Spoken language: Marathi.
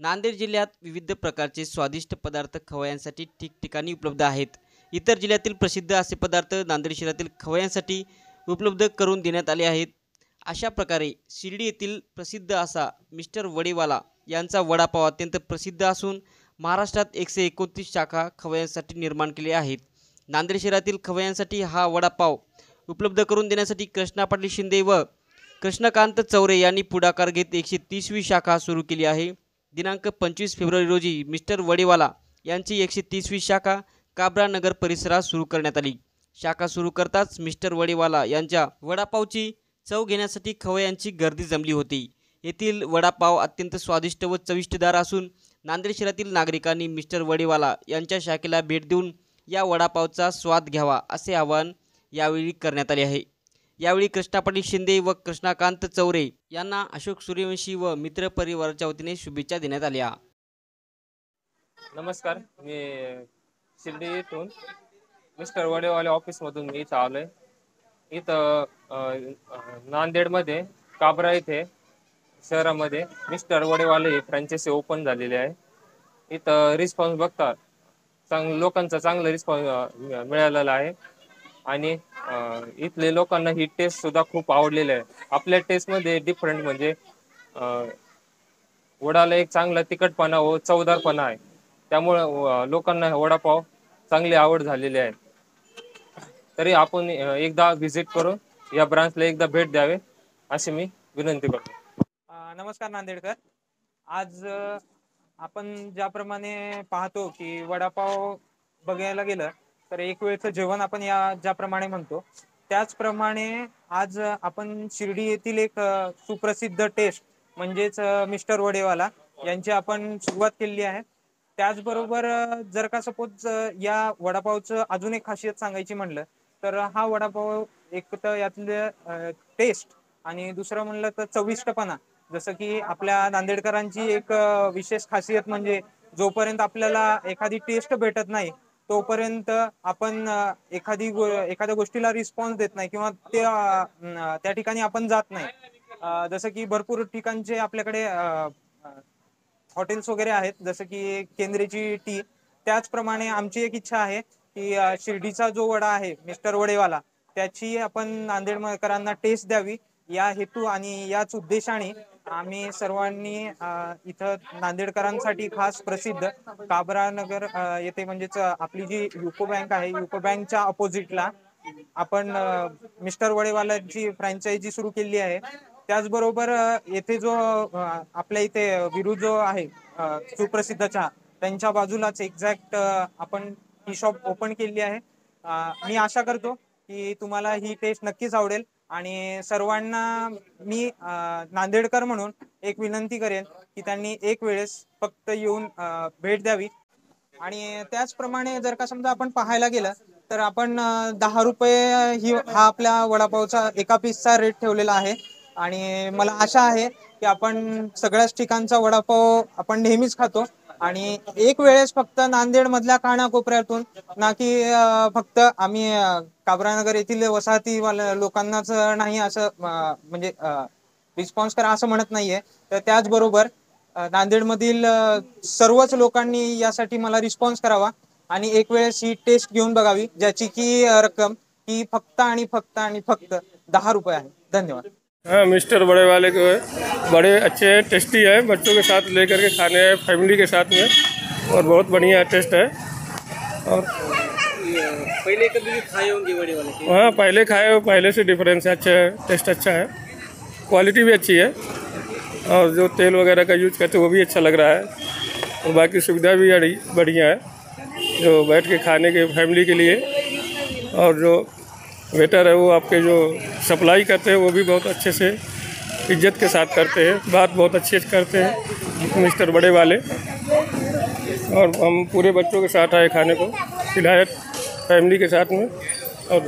नांदेड जिल्ह्यात विविध प्रकारचे स्वादिष्ट पदार्थ खवय्यांसाठी ठिकठिकाणी उपलब्ध आहेत। इतर जिल्ह्यातील प्रसिद्ध असे पदार्थ नांदेड शहरातील खवय्यांसाठी उपलब्ध करून देण्यात आले आहेत। अशा प्रकारे शिर्डी येथील प्रसिद्ध असा मिस्टर वडेवाला यांचा वडापाव अत्यंत प्रसिद्ध असून महाराष्ट्रात 129 शाखा खवय्यांसाठी निर्माण केले आहेत। नांदेड शहरातील खवय्यांसाठी हा वडापाव उपलब्ध करून देण्यासाठी कृष्णा पाटील शिंदे व कृष्णकांत चौरे यांनी पुढाकार घेत 130वी शाखा सुरू केली आहे। दिनांक 25 फेब्रुवारी रोजी मिस्टर वडेवाला यांची 130वी शाखा काबरा नगर परिसरात सुरू करण्यात आली। शाखा सुरू करताच मिस्टर वडेवाला यांच्या वडापावची चव घेण्यासाठी खवय्यांची गर्दी जमली होती। येथील वडापाव अत्यंत स्वादिष्ट व चविष्टदार असून नांदेड शहरातील नागरिकांनी मिस्टर वडेवाला यांच्या शाखेला भेट देऊन या वडापावचा स्वाद घ्यावा असे आवाहन यावेळी करण्यात आले आहे। यावेळी कृष्णा पाटील शिंदे व कृष्णकांत चौरे यांना अशोक सूर्यवंशी व मित्र परिवाराच्या वतीने शुभेच्छा देण्यात आल्या। नमस्कार, मी शिर्डी येथून मिस्टर वडेवाले ऑफिस मधून मी इथं आलोय। इथं नांदेडमध्ये काबरा येथे शहरामध्ये मिस्टर वडेवाले फ्रँचायझी ओपन झालेली आहे। इथं रिस्पॉन्स बघता लोकांचा चांगला रिस्पॉन्स मिळालेला आहे आणि इथले लोकांना ही टेस्ट सुद्धा खूप आवडलेली आहे। आपल्या टेस्ट मध्ये डिफरंट म्हणजे वडाला एक चांगला तिखटपणा व चवदारपणा आहे, त्यामुळे लोकांना वडापाव चांगली आवड झालेली आहे। तरी आपण एकदा व्हिजिट करून या ब्रांचला एकदा भेट द्यावे अशी मी विनंती करतो। नमस्कार नांदेडकर, आज आपण ज्याप्रमाणे पाहतो की वडापाव बघायला गेलं तर एक वेळचं जेवण आपण ज्याप्रमाणे म्हणतो त्याचप्रमाणे आज आपण शिर्डी येथील एक सुप्रसिद्ध टेस्ट म्हणजेच मिस्टर वडेवाला यांची आपण सुरुवात केलेली आहे। त्याचबरोबर जर का सपोज या वडापावचं अजून एक खासियत सांगायची म्हणलं तर हा वडापाव एक तर यातले टेस्ट आणि दुसरं म्हणलं तर चविष्टपणा, जसं की आपल्या नांदेडकरांची एक विशेष खासियत म्हणजे जोपर्यंत आपल्याला एखादी टेस्ट भेटत नाही तोपर्यंत आपण एखाद्या गोष्टीला रिस्पॉन्स देत नाही किंवा त्या ठिकाणी आपण जात नाही। जसं की भरपूर ठिकाणचे आपल्याकडे हॉटेल्स वगैरे आहेत, जसं की केंद्रेची टी। त्याचप्रमाणे आमची एक इच्छा आहे की शिर्डीचा जो वडा आहे मिस्टर वडेवाला त्याची आपण नांदेडकरांना टेस्ट द्यावी या हेतू आणि याच उद्देशाने आम्ही सर्वांनी इथं नांदेडकरांसाठी खास प्रसिद्ध काबरा नगर येथे म्हणजेच आपली जी युको बँक आहे, युको बँकच्या अपोजिटला आपण मिस्टर वडेवालांची फ्रँचायझी सुरू केली आहे। त्याचबरोबर येथे जो आपल्या इथे विरू जो आहे सुप्रसिद्ध चहा, त्यांच्या बाजूलाच एक्झॅक्ट आपण टी शॉप ओपन केली आहे। मी आशा करतो की तुम्हाला ही टेस्ट नक्कीच आवडेल आणि सर्वांना मी नांदेडकर म्हणून एक विनंती करेन की त्यांनी एक वेळेस फक्त येऊन भेट द्यावी। आणि त्याचप्रमाणे जर का समजा आपण पाहायला गेलं तर आपण 10 रुपये हा आपल्या वडापावचा एका पीसचा रेट ठेवलेला आहे आणि मला आशा आहे की आपण सगळ्याच ठिकाणचा वडापाव आपण नेहमीच खातो आणि एक वेळेस फक्त नांदेड मधल्या कानाकोपऱ्यातून ना की फक्त आम्ही काबरानगर येथील वसाहती लोकांनाच नाही असं म्हणजे रिस्पॉन्स करा असं म्हणत नाहीये, तर त्याचबरोबर नांदेडमधील सर्वच लोकांनी यासाठी मला रिस्पॉन्स करावा आणि एक वेळेस ही टेस्ट घेऊन बघावी, ज्याची की रक्कम ही फक्त आणि फक्त 10 रुपये आहे। धन्यवाद। हाँ, मिस्टर बड़े वाले के बड़े अच्छे हैं, टेस्टी है, बच्चों के साथ लेकर के खाने हैं, फैमिली के साथ में, और बहुत बढ़िया टेस्ट है। और पहले कभी खाए होंगे वड़े वाले? हाँ, पहले खाए हो, पहले से डिफरेंस है, अच्छा है, टेस्ट अच्छा है, क्वालिटी भी अच्छी है और जो तेल वगैरह का यूज करते हैं वो भी अच्छा लग रहा है और बाकी सुविधा भी बढ़िया है जो बैठ के खाने के फैमिली के लिए। और जो वेटर है वो आपके जो सप्लाई करते हैं वो भी बहुत अच्छे से इज्जत के साथ करते हैं, बात बहुत अच्छे से करते हैं मिस्टर बड़े वाले। और हम पूरे बच्चों के साथ आए खाने को, खिलाए फैमिली के साथ में। और